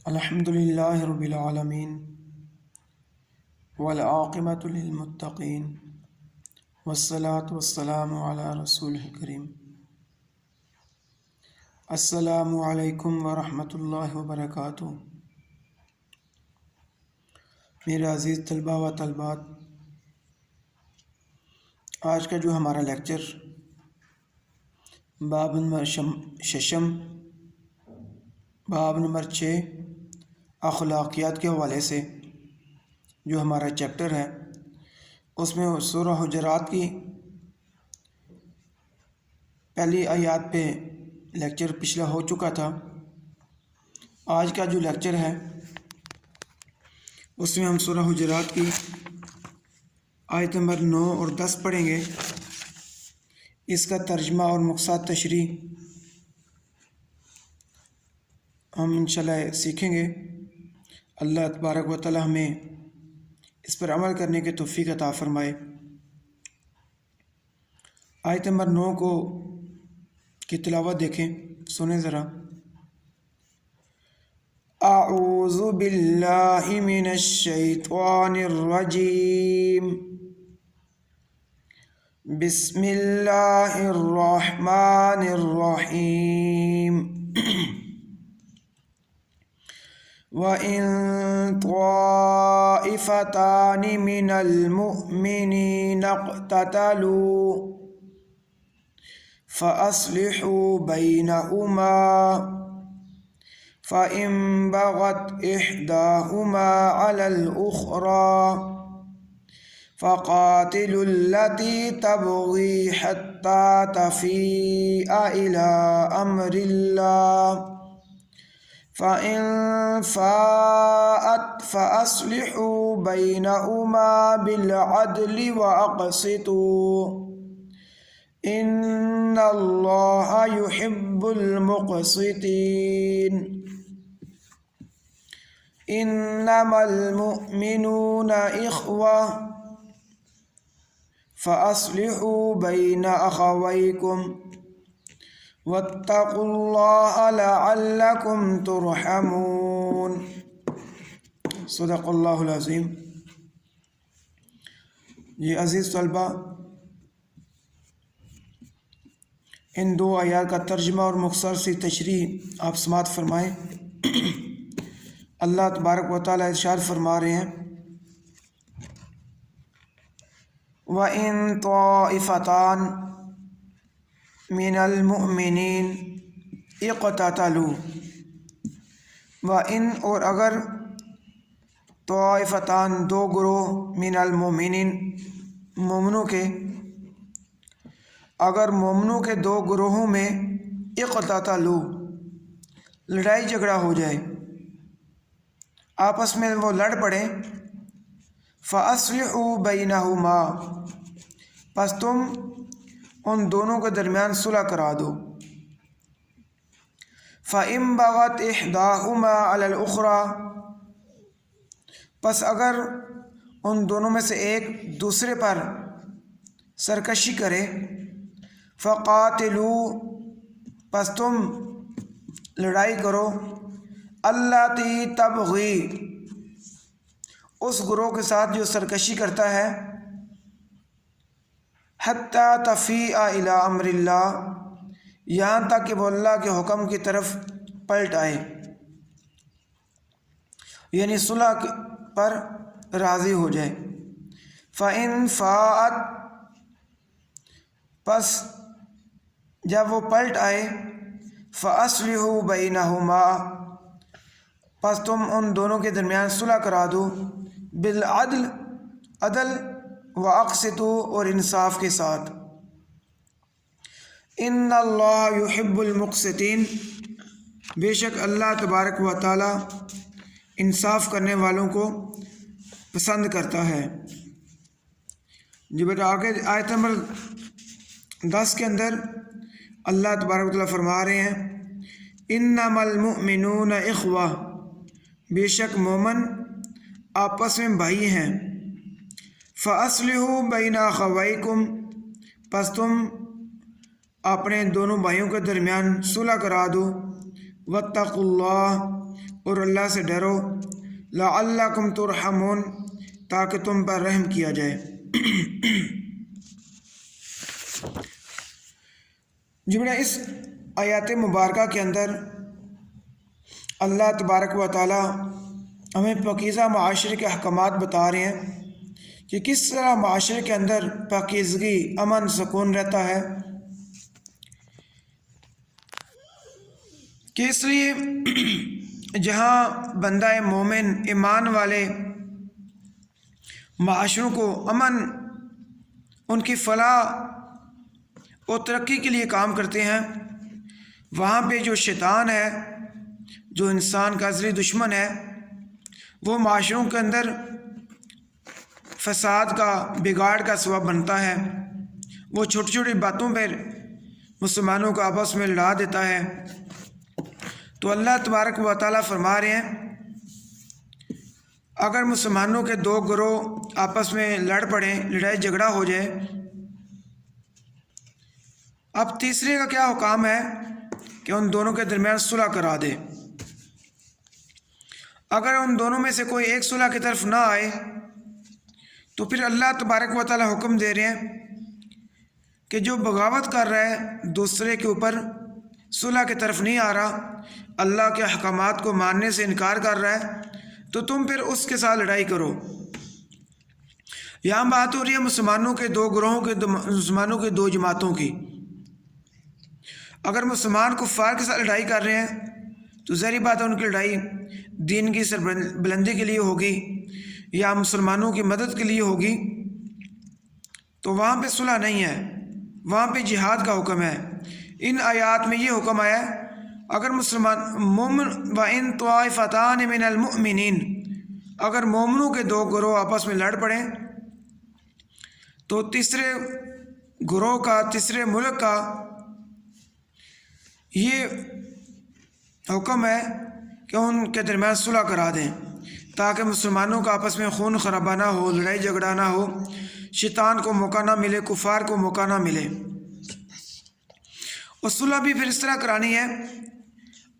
الحمد للہ رب العالمین والعاقبۃ للمتقین والصلاة والسلام علی رسول کریم۔ السلام علیکم ورحمۃ اللہ وبرکاتہ۔ میرے عزیز طلباء و طالبات، آج کا جو ہمارا لیکچر باب نمبر باب نمبر 6 اخلاقیات کے حوالے سے جو ہمارا چیپٹر ہے، اس میں سورہ حجرات کی پہلی آیات پہ لیکچر پچھلا ہو چکا تھا۔ آج کا جو لیکچر ہے اس میں ہم سورہ حجرات کی آیت نمبر 9 اور 10 پڑھیں گے۔ اس کا ترجمہ اور مقصد تشریح ہم انشاءاللہ سیکھیں گے۔ اللہ تبارک و تعالی ہمیں اس پر عمل کرنے کی توفیق عطا فرمائے۔ آیت نمبر 9 کی تلاوت دیکھیں، سنیں ذرا۔ اعوذ باللہ من الشیطان الرجیم، بسم اللہ الرحمن الرحیم۔ وَإِن طَائِفَتَانِ مِنَ الْمُؤْمِنِينَ اقْتَتَلُوا فَأَصْلِحُوا بَيْنَهُمَا فَإِن بَغَتْ إِحْدَاهُمَا عَلَى الْأُخْرَى فَقَاتِلُوا الَّتِي تَبْغِي حَتَّى تَفِيءَ إِلَى أَمْرِ اللَّهِ فَإِن فَاءَتْ فَأَصْلِحُوا بَيْنَهُمَا بِالْعَدْلِ وَأَقْسِطُوا إِنَّ اللَّهَ يُحِبُّ الْمُقْسِطِينَ۔ إِنَّمَا الْمُؤْمِنُونَ إِخْوَةٌ فَأَصْلِحُوا بَيْنَ أَخَوَيْكُمْ وَاتَّقُوا اللَّهَ لَعَلَّكُمْ تُرْحَمُونَ۔ صدق اللہ العظیم۔ یہ عزیز طلبہ، ان دو آیات کا ترجمہ اور مختصر سی تشریح آپ سماعت فرمائیں۔ اللہ تبارک و تعالی ارشاد فرما رہے ہیں، وَإِن طَائِفَتَانِ مِنَ الْمُؤْمِنِينَ اقْتَتَلُوا، وَإِن اور اگر طائفتان دو گروہ من المؤمنین مومنوں کے، اگر مومنوں کے دو گروہوں میں اقتتلوا لڑائی جھگڑا ہو جائے، آپس میں وہ لڑ پڑیں، فَأَصْلِحُوا بَيْنَهُمَا پس تم ان دونوں کے درمیان صلح کرا دو۔ فَإِن بَغَتْ إِحْدَاهُمَا عَلَى الْأُخْرَى پس اگر ان دونوں میں سے ایک دوسرے پر سرکشی کرے، فَقَاتِلُوا پس تم لڑائی کرو، الَّتِي تَبْغِي اس گروہ کے ساتھ جو سرکشی کرتا ہے، حَتَّى تَفِيءَ إِلَى أَمْرِ اللَّهِ یہاں تک کہ وہ اللہ کے حکم کی طرف پلٹ آئے، یعنی صلح پر راضی ہو جائے۔ فَإِن فَاءَتْ پس جب وہ پلٹ آئے، فَأَصْلِحُوا بَيْنَهُمَا پس تم ان دونوں کے درمیان صلح کرا دو، بالعدل عدل، وَأَقْسِطُوا اور انصاف کے ساتھ۔ إِنَّ اللَّهَ يُحِبُّ الْمُقْسِطِينَ بے شک اللہ تبارک و تعالی انصاف کرنے والوں کو پسند کرتا ہے۔ جو بیٹا آگے آیت نمبر 10 کے اندر اللہ تبارک و تعالی فرما رہے ہیں، إِنَّمَا الْمُؤْمِنُونَ إِخْوَةٌ بے شک مومن آپس میں بھائی ہیں، فَأَصْلِحُوا بَيْنَ أَخَوَيْكُمْ پس تم اپنے دونوں بھائیوں کے درمیان صلح کرا دو، وَاتَّقُوا اللَّهَ اور اللہ سے ڈرو، لعلکم ترحمون، تاکہ تم پر رحم کیا جائے۔ جی بڑا، اس آیات مبارکہ کے اندر اللہ تبارک و تعالی ہمیں پاکیزہ معاشرے کے احکامات بتا رہے ہیں کہ کس طرح معاشرے کے اندر پاکیزگی، امن، سکون رہتا ہے، کہ اس لیے جہاں بندہ مومن، ایمان والے معاشروں کو امن، ان کی فلاح اور ترقی کے لیے کام کرتے ہیں، وہاں پہ جو شیطان ہے، جو انسان کا ازلی دشمن ہے، وہ معاشروں کے اندر فساد کا، بگاڑ کا سبب بنتا ہے۔ وہ چھوٹی چھوٹی باتوں پر مسلمانوں کو آپس میں لڑا دیتا ہے۔ تو اللہ تبارک و تعالیٰ فرما رہے ہیں، اگر مسلمانوں کے دو گروہ آپس میں لڑ پڑیں، لڑائی جھگڑا ہو جائے، اب تیسرے کا کیا حکام ہے کہ ان دونوں کے درمیان صلح کرا دے۔ اگر ان دونوں میں سے کوئی ایک صلح کی طرف نہ آئے تو پھر اللہ تبارک و تعالیٰ حکم دے رہے ہیں کہ جو بغاوت کر رہا ہے دوسرے کے اوپر، صلح کی طرف نہیں آ رہا، اللہ کے احکامات کو ماننے سے انکار کر رہا ہے، تو تم پھر اس کے ساتھ لڑائی کرو۔ یہاں بات ہو رہی ہے مسلمانوں کے دو گروہوں کے، مسلمانوں کے دو جماعتوں کی۔ اگر مسلمان کفار کے ساتھ لڑائی کر رہے ہیں تو ظاہری بات ہے ان کی لڑائی دین کی سربلندی کے لیے ہوگی یا مسلمانوں کی مدد کے لیے ہوگی، تو وہاں پہ صلح نہیں ہے، وہاں پہ جہاد کا حکم ہے۔ ان آیات میں یہ حکم آیا ہے، اگر مسلمان مومن وَإِن طَائِفَتَانِ مِنَ الْمُؤْمِنِينَ، اگر مومنوں کے دو گروہ آپس میں لڑ پڑیں تو تیسرے گروہ کا، تیسرے ملک کا یہ حکم ہے کہ ان کے درمیان صلح کرا دیں، تاکہ مسلمانوں کا آپس میں خون خرابہ نہ ہو، لڑائی جھگڑا نہ ہو، شیطان کو موقع نہ ملے، کفار کو موقع نہ ملے۔ اور صلح بھی پھر اس طرح کرانی ہے،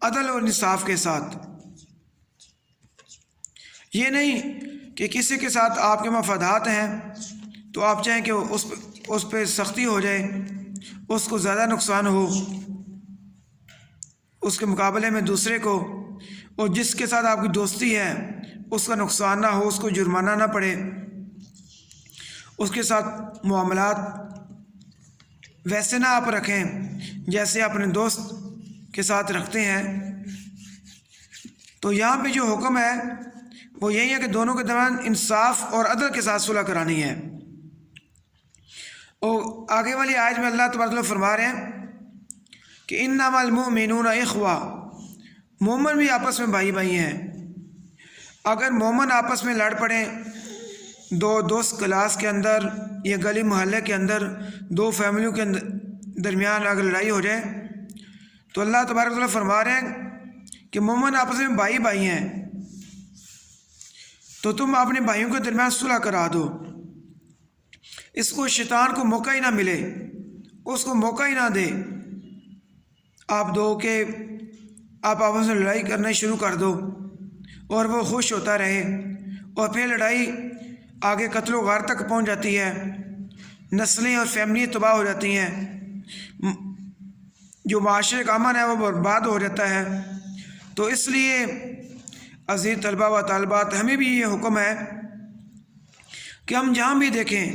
عدل اور انصاف کے ساتھ۔ یہ نہیں کہ کسی کے ساتھ آپ کے مفادات ہیں تو آپ چاہیں کہ اس پہ سختی ہو جائے، اس کو زیادہ نقصان ہو اس کے مقابلے میں دوسرے کو، اور جس کے ساتھ آپ کی دوستی ہے اس کا نقصان نہ ہو، اس کو جرمانہ نہ پڑے، اس کے ساتھ معاملات ویسے نہ آپ رکھیں جیسے اپنے دوست کے ساتھ رکھتے ہیں۔ تو یہاں پہ جو حکم ہے وہ یہی ہے کہ دونوں کے درمیان انصاف اور عدل کے ساتھ صلح کرانی ہے۔ اور آگے والی آیت میں اللہ تبارک و تعالیٰ فرما رہے ہیں کہ انما المؤمنون اخوہ، مومن بھی آپس میں بھائی بھائی ہیں۔ اگر مومن آپس میں لڑ پڑیں، دو دوست کلاس کے اندر یا گلی محلے کے اندر، دو فیملیوں کے درمیان اگر لڑائی ہو جائے تو اللہ تبارک و تعالیٰ فرما رہے ہیں کہ مومن آپس میں بھائی بھائی ہیں، تو تم اپنے بھائیوں کے درمیان صلح کرا دو، اس کو شیطان کو موقع ہی نہ ملے، اس کو موقع ہی نہ دے آپ دو کہ آپ آپس میں لڑائی کرنا شروع کر دو اور وہ خوش ہوتا رہے، اور پھر لڑائی آگے قتل و غار تک پہنچ جاتی ہے، نسلیں اور فیملی تباہ ہو جاتی ہیں، جو معاشرے کا امن ہے وہ برباد ہو جاتا ہے۔ تو اس لیے عزیز طلبہ و طالبات، ہمیں بھی یہ حکم ہے کہ ہم جہاں بھی دیکھیں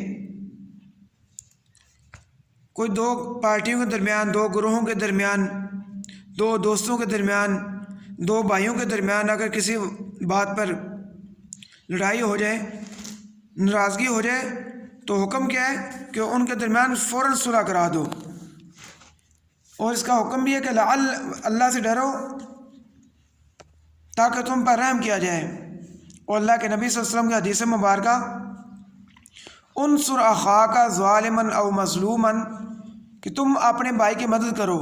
کوئی دو پارٹیوں کے درمیان، دو گروہوں کے درمیان، دو دوستوں کے درمیان، دو بھائیوں کے درمیان اگر کسی بات پر لڑائی ہو جائے، ناراضگی ہو جائے، تو حکم کیا ہے کہ ان کے درمیان فوراً صلح کرا دو۔ اور اس کا حکم بھی ہے کہ اللہ سے ڈرو تاکہ تم پر رحم کیا جائے۔ اور اللہ کے نبی صلی اللہ علیہ وسلم کی حدیث مبارکہ انصر اخاک ظالما او مظلوما، کہ تم اپنے بھائی کی مدد کرو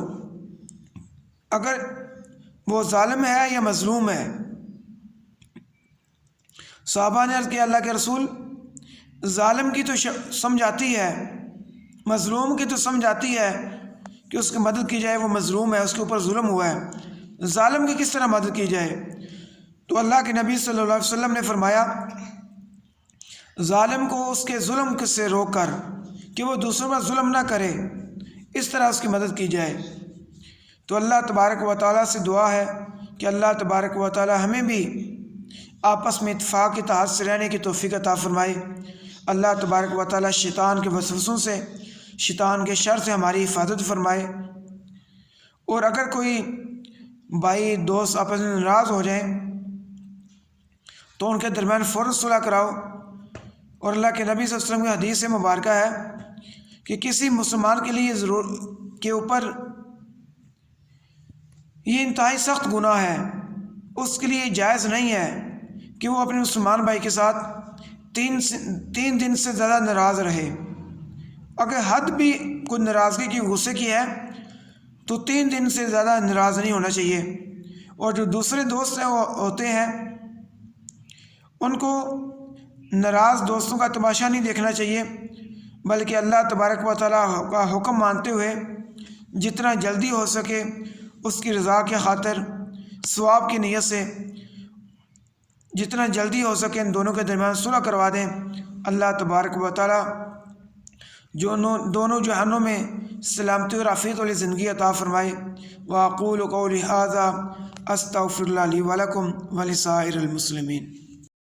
اگر وہ ظالم ہے یا مظلوم ہے۔ صحابہ نے عرض کیا اللہ کے رسول، ظالم کی تو سمجھ آتی ہے، مظلوم کی تو سمجھ آتی ہے کہ اس کی مدد کی جائے، وہ مظلوم ہے، اس کے اوپر ظلم ہوا ہے، ظالم کی کس طرح مدد کی جائے؟ تو اللہ کے نبی صلی اللہ علیہ وسلم نے فرمایا ظالم کو اس کے ظلم سے روک کر کہ وہ دوسروں پر ظلم نہ کرے، اس طرح اس کی مدد کی جائے۔ تو اللہ تبارک و تعالیٰ سے دعا ہے کہ اللہ تبارک و تعالیٰ ہمیں بھی آپس میں اتفاق کے اتحاد سے رہنے کی توفیق عطا فرمائے۔ اللہ تبارک و تعالیٰ شیطان کے وسوسوں سے، شیطان کے شر سے ہماری حفاظت فرمائے۔ اور اگر کوئی بھائی دوست آپس میں ناراض ہو جائیں تو ان کے درمیان فوراً صلح کراؤ۔ اور اللہ کے نبی صلی اللہ علیہ وسلم کی حدیث مبارکہ ہے کہ کسی مسلمان کے لیے کے اوپر یہ انتہائی سخت گناہ ہے، اس کے لیے جائز نہیں ہے کہ وہ اپنے مسلمان بھائی کے ساتھ 3 دن سے زیادہ ناراض رہے۔ اگر حد بھی کوئی ناراضگی کی، غصے کی ہے تو 3 دن سے زیادہ ناراض نہیں ہونا چاہیے۔ اور جو دوسرے دوست ہوتے ہیں ان کو ناراض دوستوں کا تماشا نہیں دیکھنا چاہیے، بلکہ اللہ تبارک و تعالیٰ کا حکم مانتے ہوئے جتنا جلدی ہو سکے اس کی رضا کے خاطر، ثواب کی نیت سے جتنا جلدی ہو سکے ان دونوں کے درمیان صلح کروا دیں۔ اللہ تبارک و تعالیٰ دونوں جہانوں میں سلامتی اور عافیت والی زندگی عطا فرمائے۔ وَأَقُولُ قَوْلِي هَٰذَا أَسْتَغْفِرُ اللَّهَ لِي وَلَكُمْ وَلِسَائِرِ الْمُسْلِمِينَ۔